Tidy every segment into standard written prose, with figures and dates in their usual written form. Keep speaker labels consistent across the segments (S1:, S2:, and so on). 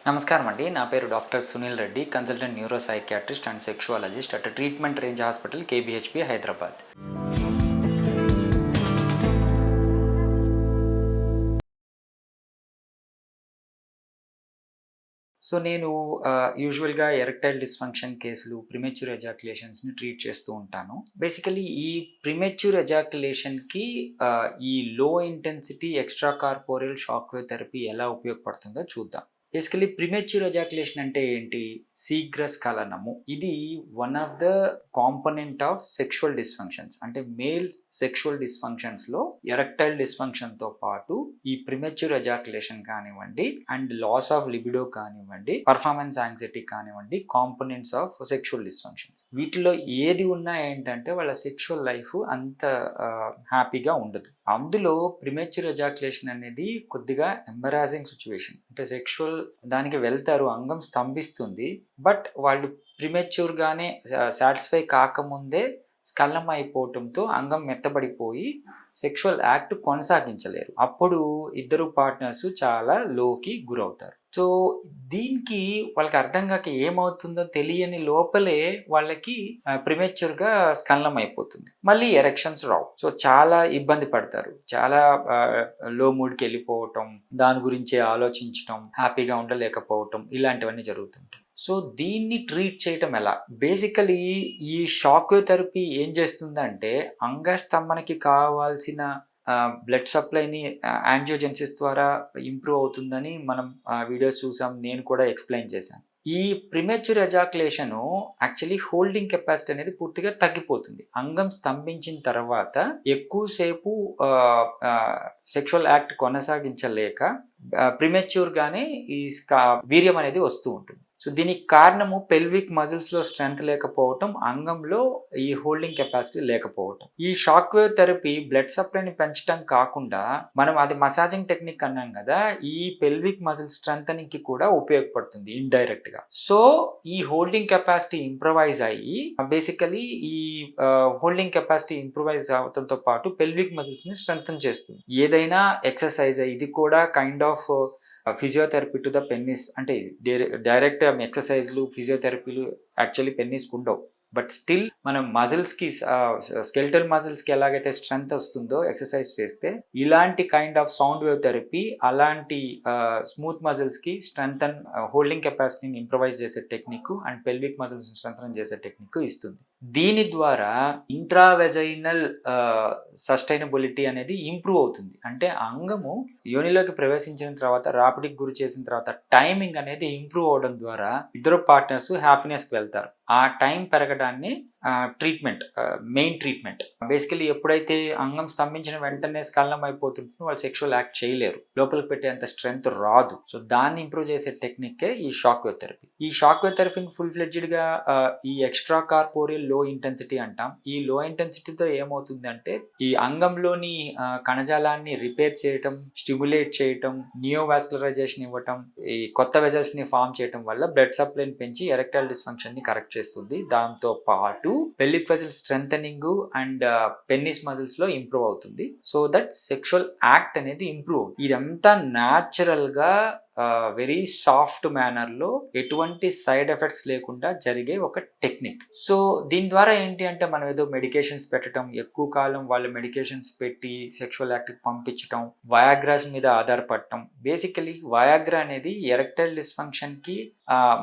S1: నమస్కారం అండి. నా పేరు doctor Sunil Reddy, consultant neuro psychiatrist and sexologist at treatment range hospital కేబీహెచ్పి Hyderabad. So నేను యూజువల్‌గా ఎరెక్టైల్ డిస్‌ఫంక్షన్ కేసులు, ప్రీమెచ్యూర్ ఎజాక్యులేషన్స్‌ని ట్రీట్ చేస్తూ ఉంటాను. బేసికల్లీ ఈ ప్రీమెచ్యూర్ ఎజాక్యులేషన్‌కి ఈ లో intensity extra corporeal shock wave therapy ఎలా ఉపయోగపడుతుందో చూద్దాం. బేసికల్లీ ప్రీమెచ్యూర్ ఎజాక్యులేషన్ అంటే ఏంటి? శీఘ్ర స్ఖలనము. ఇది one of the component of sexual dysfunctions. అంటే మేల్ సెక్షువల్ డిస్‌ఫంక్షన్స్‌లో ఎరెక్టైల్ డిస్‌ఫంక్షన్‌తో పాటు ఈ ప్రీమెచ్యూర్ ఎజాక్యులేషన్ కానివ్వండి అండ్ లాస్ ఆఫ్ లిబిడో కానివ్వండి, పర్ఫార్మెన్స్ యాంగ్జైటీ కానివ్వండి, కాంపోనెంట్స్ ఆఫ్ సెక్షువల్ డిస్‌ఫంక్షన్స్. వీటిలో ఏది ఉన్నా ఏంటంటే వాళ్ళ సెక్షువల్ లైఫ్ అంత హ్యాపీగా ఉండదు. అందులో ప్రీమెచ్యూర్ ఎజాక్యులేషన్ అనేది కొద్దిగా ఎంబరాసింగ్ సిచ్యువేషన్. అంటే సెక్షువల్ దానికి వెళ్తారు, అంగం స్తంభిస్తుంది, బట్ వాళ్ళు ప్రీమెచ్యూర్‌గానే సాటిస్ఫై కాకముందే స్ఖలనం అయిపోవటంతో అంగం మెత్తబడిపోయి సెక్షువల్ యాక్ట్ కొనసాగించలేరు. అప్పుడు ఇద్దరు పార్ట్నర్స్ చాలా లోకి గురవుతారు. సో దీనికి వాళ్ళకి అర్థం కాక ఏమవుతుందో తెలియని లోపలే వాళ్ళకి ప్రిమెచ్యూర్‌గా స్ఖలనం అయిపోతుంది. మళ్ళీ ఎరెక్షన్స్ రావు. సో చాలా ఇబ్బంది పడతారు. చాలా లో మూడ్‌కి వెళ్ళిపోవటం, దాని గురించే ఆలోచించటం, హ్యాపీగా ఉండలేకపోవటం ఇలాంటివన్నీ జరుగుతుంటాయి. సో దీన్ని ట్రీట్ చేయటం ఎలా? బేసికలీ ఈ షాక్ వేవ్ థెరపీ ఏం చేస్తుందంటే అంగస్తంభనకి కావాల్సిన బ్లడ్ సప్లైని యాంజియోజెన్సిస్ ద్వారా ఇంప్రూవ్ అవుతుందని మనం వీడియోస్ చూసాం. నేను కూడా ఎక్స్ప్లెయిన్ చేశాను. ఈ premature ejaculation actually holding capacity అనేది పూర్తిగా తగ్గిపోతుంది. అంగం స్తంభించిన తర్వాత ఎక్కువసేపు సెక్షువల్ యాక్ట్ కొనసాగించలేక ప్రిమెచ్యూర్గానే ఈ వీర్యం అనేది వస్తూ ఉంటుంది. సో దీనికి కారణము పెల్విక్ మజిల్స్లో స్ట్రెంగ్త్ లేకపోవటం, అంగంలో ఈ హోల్డింగ్ కెపాసిటీ లేకపోవటం. ఈ షాక్ వేవ్ థెరపీ బ్లడ్ సప్లైని పెంచడం కాకుండా మనం అది మసాజింగ్ టెక్నిక్ అన్నాం కదా, ఈ పెల్విక్ మజిల్ స్ట్రెంథనింగ్ కి కూడా ఉపయోగపడుతుంది ఇండైరెక్ట్ గా. సో ఈ హోల్డింగ్ కెపాసిటీ ఇంప్రూవైజ్ అయ్యి బేసికలీ ఈ హోల్డింగ్ కెపాసిటీ ఇంప్రూవైజ్ అవడంతో పాటు పెల్విక్ మజిల్స్ ని స్ట్రెంథన్ చేస్తుంది. ఏదైనా ఎక్సర్సైజ్ ఇది కూడా kind of physiotherapy to the పెన్నిస్. అంటే డైరెక్ట్ ఎక్సర్సైజ్లు ఫిజియోథెరపీలు యాక్చువల్లీ పెన్నిస్కి ఉండవు. బట్ స్టిల్ మనం మజిల్స్కి స్కెలిటల్ మజిల్స్కి ఎలాగైతే స్ట్రెంగ్త్ వస్తుందో ఎక్సర్సైజ్ చేస్తే, ఇలాంటి kind of sound wave therapy అలాంటి స్మూత్ మజిల్స్కి స్ట్రెంగ్తన్ హోల్డింగ్ కెపాసిటీని ఇంప్రవైజ్ చేసే technique and pelvic muscles strengthen చేసే టెక్నిక్ ఇస్తుంది. దీని ద్వారా ఇంట్రావెజైనల్ సస్టైనబిలిటీ అనేది ఇంప్రూవ్ అవుతుంది. అంటే అంగము యోనిలోకి ప్రవేశించిన తర్వాత రాపిడికి గురి చేసిన తర్వాత టైమింగ్ అనేది ఇంప్రూవ్ అవడం ద్వారా ఇద్దరు పార్ట్నర్స్ హ్యాపీనెస్కి వెళ్తారు. ఆ టైం పెరగడాన్ని ట్రీట్మెంట్, మెయిన్ ట్రీట్మెంట్. బేసికలీ ఎప్పుడైతే అంగం స్తంభించిన వెంటనే స్ఖలనం అయిపోతుంటుందో వాళ్ళు సెక్షువల్ యాక్ట్ చేయలేరు, లోపలికి పెట్టేంత స్ట్రెంగ్త్ రాదు. సో దాన్ని ఇంప్రూవ్ చేసే టెక్నిక్కే ఈ షాక్ వేవ్ థెరపీ. ఈ షాక్ వేవ్ థెరపీని ఫుల్ ఫ్లెడ్జ్డ్గా ఈ ఎక్స్ట్రా కార్పోరియల్ లో ఇంటెన్సిటీ అంటాం. ఈ లో ఇంటెన్సిటీతో ఏమవుతుందంటే ఈ అంగంలోని కణజాలాన్ని రిపేర్ చేయటం, స్టిమ్యులేట్ చేయటం, నియోవాస్కులరైజేషన్ ఇవ్వటం, ఈ కొత్త వెజల్స్ ని ఫామ్ చేయటం వల్ల బ్లడ్ సప్లైని పెంచి ఎరెక్టైల్ డిస్ఫంక్షన్ ని కరెక్ట్ చేస్తుంది. దాంతో పాటు pelvic muscle strengthening and పెన్నిస్ muscles లో ఇంప్రూవ్ అవుతుంది. సో దట్ సెక్షువల్ యాక్ట్ అనేది ఇంప్రూవ్ అవుతుంది. ఇదంతా న్యాచురల్ గా వెరీ సాఫ్ట్ మేనర్లో ఎటువంటి సైడ్ ఎఫెక్ట్స్ లేకుండా జరిగే ఒక టెక్నిక్. సో దీని ద్వారా ఏంటి అంటే మనం ఏదో మెడికేషన్స్ పెట్టడం, ఎక్కువ కాలం వాళ్ళు మెడికేషన్స్ పెట్టి సెక్షువల్ యాక్ట్కి పంపించడం, వయాగ్రాస్ మీద ఆధారపడటం. బేసికలీ వయాగ్రా అనేది ఎరెక్టైల్ డిస్ఫంక్షన్కి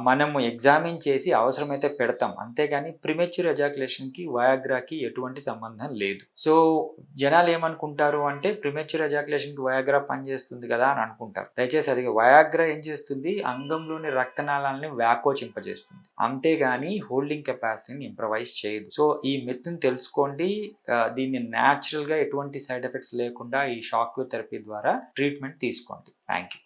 S1: మనము ఎగ్జామిన్ చేసి అవసరమైతే పెడతాం, అంతేగాని ప్రిమెచ్యూర్ ఎజాక్యులేషన్కి వయాగ్రాకి ఎటువంటి సంబంధం లేదు. సో జనాలు ఏమనుకుంటారు అంటే ప్రిమెచ్యూర్ ఎజాక్యులేషన్కి వయాగ్రా పనిచేస్తుంది కదా అని అనుకుంటారు. దయచేసి అది వయాగ్రా ఏం చేస్తుంది, అంగంలోని రక్తనాళాలని వ్యాకోచింపజేస్తుంది, అంతేగాని హోల్డింగ్ కెపాసిటీని ఇంప్రవైజ్ చేయదు. సో ఈ మిత్ని తెలుసుకోండి. దీన్ని న్యాచురల్గా ఎటువంటి సైడ్ ఎఫెక్ట్స్ లేకుండా ఈ షాక్ వేవ్ థెరపీ ద్వారా ట్రీట్మెంట్ తీసుకోండి. Thank you.